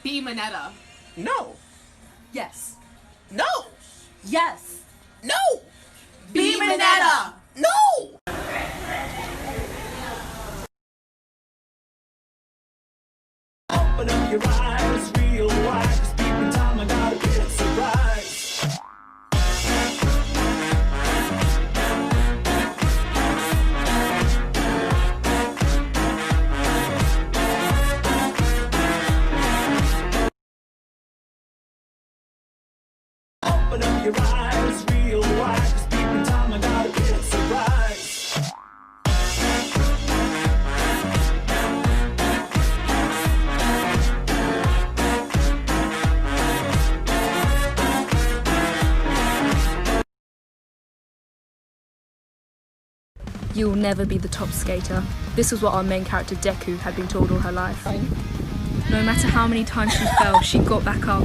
Be Mineta. No. Yes. No. Yes. No. Be Mineta. No. Open up your eyes, real wide. Just keeping time, I gotta get a surprise. Open up your eyes, real wide. Just keeping time, I gotta get a surprise. You will never be the top skater. This was what our main character Deku had been told all her life. No matter how many times she fell, she got back up.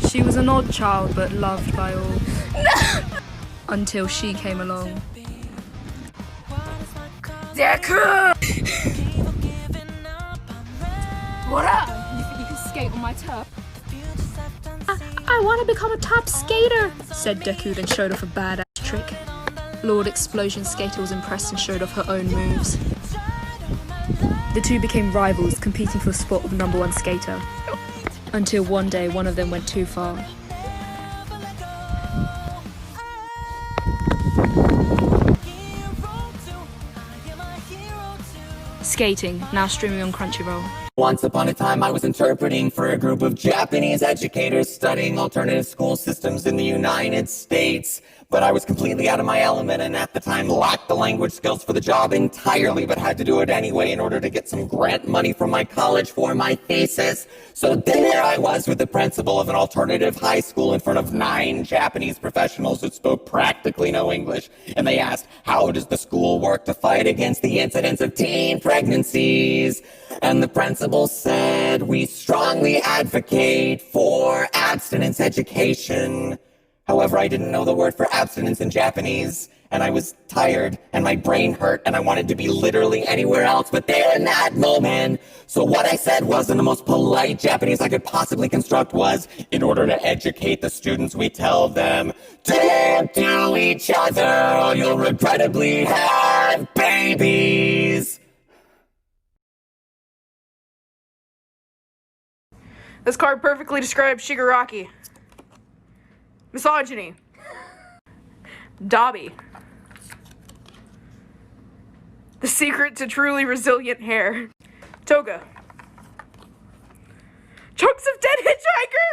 She was an odd child, but loved by all. Until she came along. Deku! What up? You think you can skate on my turf? I want to become a top skater, said Deku, then showed off a badass trick. Lord Explosion Skater was impressed and showed off her own moves. The two became rivals, competing for the spot of #1 skater. Until one day, one of them went too far. Skating, now streaming on Crunchyroll. Once upon a time, I was interpreting for a group of Japanese educators studying alternative school systems in the United States. But I was completely out of my element and at the time lacked the language skills for the job entirely, but had to do it anyway in order to get some grant money from my college for my thesis. So there I was with the principal of an alternative high school in front of 9 Japanese professionals who spoke practically no English. And they asked, how does the school work to fight against the incidence of teen pregnancies? And the principal said, we strongly advocate for abstinence education. However, I didn't know the word for abstinence in Japanese, and I was tired, and my brain hurt, and I wanted to be literally anywhere else but there in that moment. So what I said was, in the most polite Japanese I could possibly construct, was, in order to educate the students, we tell them, don't do each other, or you'll regrettably have babies. This card perfectly describes Shigaraki. Misogyny. Dobby. The secret to truly resilient hair. Toga. Chunks of dead hitchhiker!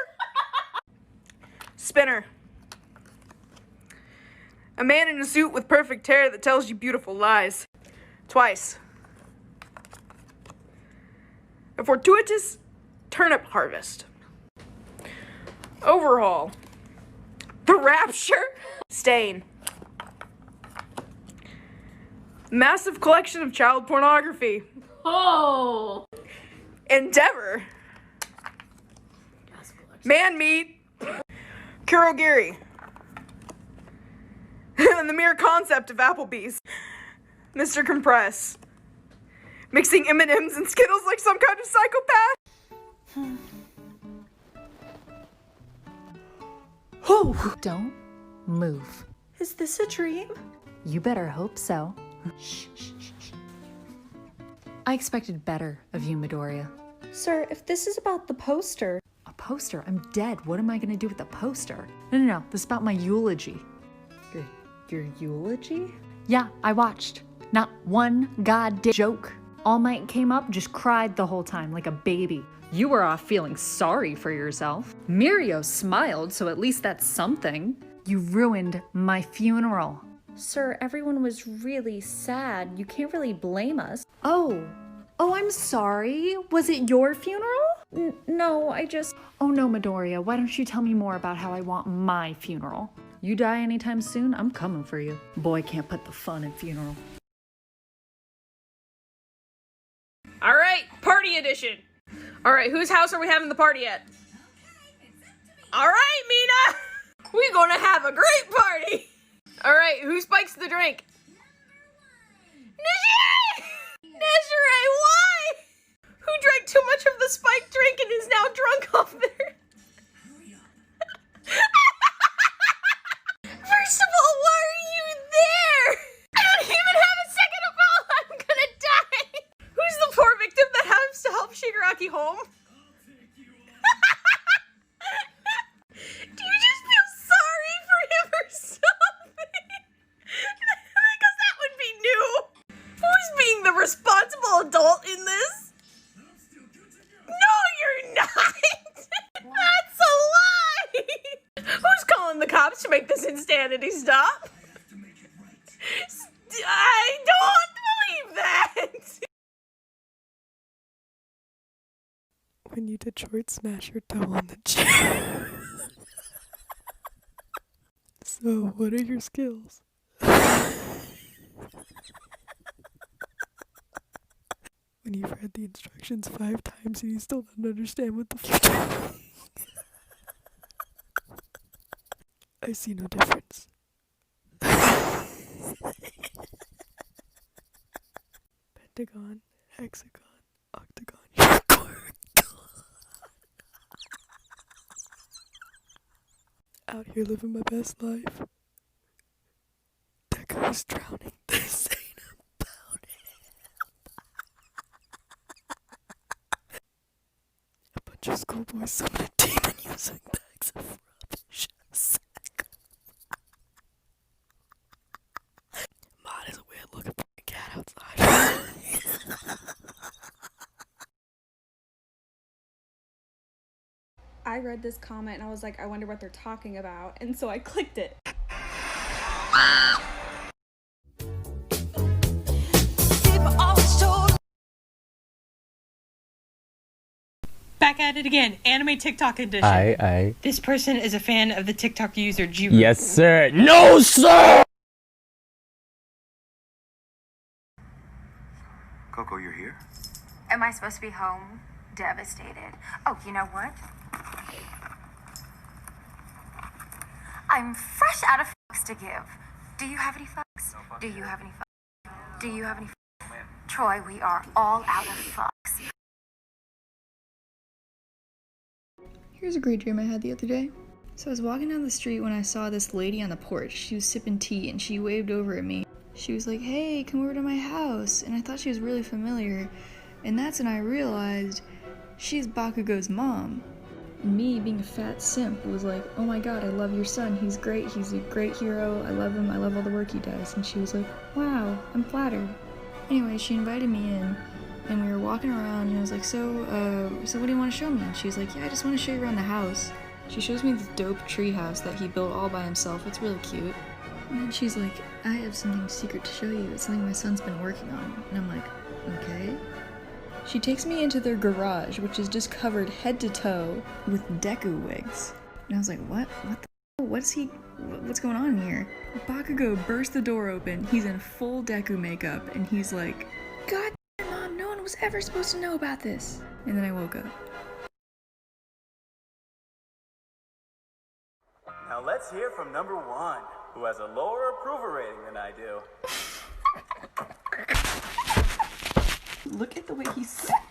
Spinner. A man in a suit with perfect hair that tells you beautiful lies. Twice. A fortuitous turnip harvest. Overhaul. The Rapture. Stain. Massive collection of child pornography. Oh. Endeavor. Man meat. Kurogiri. And the mere concept of Applebee's. Mr. Compress. Mixing M&Ms and Skittles like some kind of psychopath. Oh! Don't move. Is this a dream? You better hope so. Shh, shh, shh, shh. I expected better of you, Midoriya. Sir, if this is about the poster... A poster? I'm dead. What am I gonna do with the poster? No. This is about my eulogy. Your eulogy? Yeah, I watched. Not one goddamn joke. All Might came up, just cried the whole time like a baby. You were off feeling sorry for yourself. Mirio smiled, so at least that's something. You ruined my funeral. Sir, everyone was really sad. You can't really blame us. Oh, I'm sorry. Was it your funeral? No, I just... Oh no, Midoriya, why don't you tell me more about how I want my funeral? You die anytime soon, I'm coming for you. Boy can't put the fun in funeral. All right, party edition. All right, whose house are we having the party at? All right, Mina, we're gonna have a great party. All right, who spikes the drink? Desiree, why? Who drank too much of the spiked drink and is now drunk real adult in this? No, you're not! That's a lie! Who's calling the cops to make this insanity stop? I don't believe that! When you Detroit smash your toe on the chair. So, what are your skills? When you've read the instructions 5 times and you still don't understand what the fuck. I see no difference. Pentagon, hexagon, octagon, unicorn. Out here living my best life. Deco's drowning. This ain't about it. A bunch of schoolboys summoned a demon using bags of rubbish. Mod is a weird looking cat outside. I read this comment and I was like, I wonder what they're talking about, and so I clicked it. Back at it again. Anime TikTok edition. Aye. This person is a fan of the TikTok user Jiro. Yes, sir. No, sir! Coco, you're here? Am I supposed to be home? Devastated. Oh, you know what? I'm fresh out of fucks to give. Do you have any fucks? Do you have any fucks? Do you have any fucks? Troy, we are all out of fucks. Here's a great dream I had the other day. So I was walking down the street when I saw this lady on the porch. She was sipping tea and she waved over at me. She was like, hey, come over to my house. And I thought she was really familiar. And that's when I realized she's Bakugo's mom. And me, being a fat simp, was like, oh my god, I love your son. He's great. He's a great hero. I love him. I love all the work he does. And she was like, wow, I'm flattered. Anyway, she invited me in. And we were walking around, and I was like, so what do you want to show me? And she was like, yeah, I just want to show you around the house. She shows me this dope tree house that he built all by himself. It's really cute. And then she's like, I have something secret to show you. It's something my son's been working on. And I'm like, okay. She takes me into their garage, which is just covered head to toe with Deku wigs. And I was like, what? What the what's going on here? Bakugo burst the door open. He's in full Deku makeup, and he's like, God damn, Mom, no one was ever supposed to know about this. And then I woke up. Now let's hear from number 1, who has a lower approval rating than I do. Look at the way he sat.